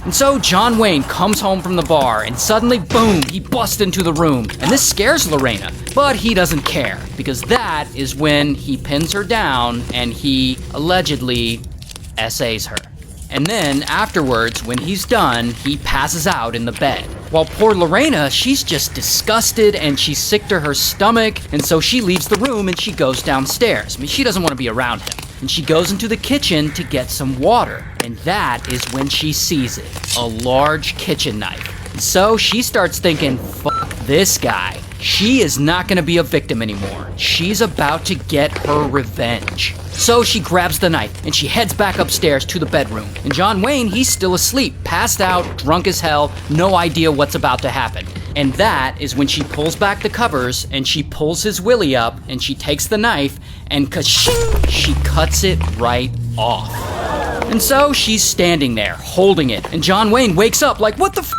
And so John Wayne comes home from the bar and suddenly, boom, he busts into the room. And this scares Lorena, but he doesn't care because that is when he pins her down and he allegedly essays her. And then afterwards, when he's done, he passes out in the bed. While poor Lorena, she's just disgusted and she's sick to her stomach, and so she leaves the room and she goes downstairs. I mean, she doesn't want to be around him. And she goes into the kitchen to get some water, and that is when she sees it, a large kitchen knife. And so she starts thinking, fuck this guy. She is not gonna be a victim anymore. She's about to get her revenge. So she grabs the knife and she heads back upstairs to the bedroom. And John Wayne, he's still asleep, passed out, drunk as hell, no idea what's about to happen. And that is when she pulls back the covers and she pulls his willy up and she takes the knife and ka-shing, she cuts it right off. And so she's standing there holding it and John Wayne wakes up like, what the f***?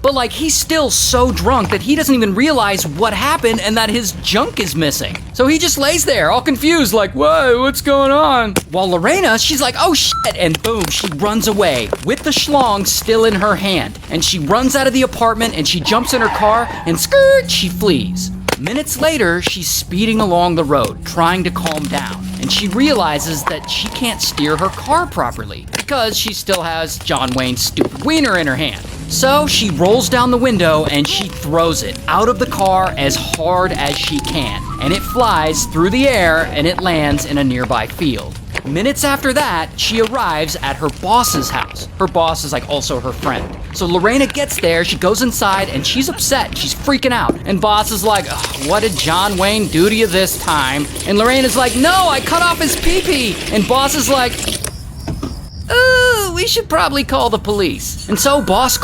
But like he's still so drunk that he doesn't even realize what happened and that his junk is missing. So he just lays there all confused like, whoa, what's going on? While Lorena, she's like, oh shit, and boom, she runs away with the schlong still in her hand. And she runs out of the apartment and she jumps in her car and skirt, she flees. Minutes later, she's speeding along the road, trying to calm down. And she realizes that she can't steer her car properly because she still has John Wayne's stupid wiener in her hand. So she rolls down the window and she throws it out of the car as hard as she can. And it flies through the air and it lands in a nearby field. Minutes after that, she arrives at her boss's house. Her boss is like also her friend. So Lorena gets there, she goes inside, and she's upset. She's freaking out. And boss is like, what did John Wayne do to you this time? And Lorena's like, no, I cut off his pee-pee. And boss is like, ooh, we should probably call the police. And so boss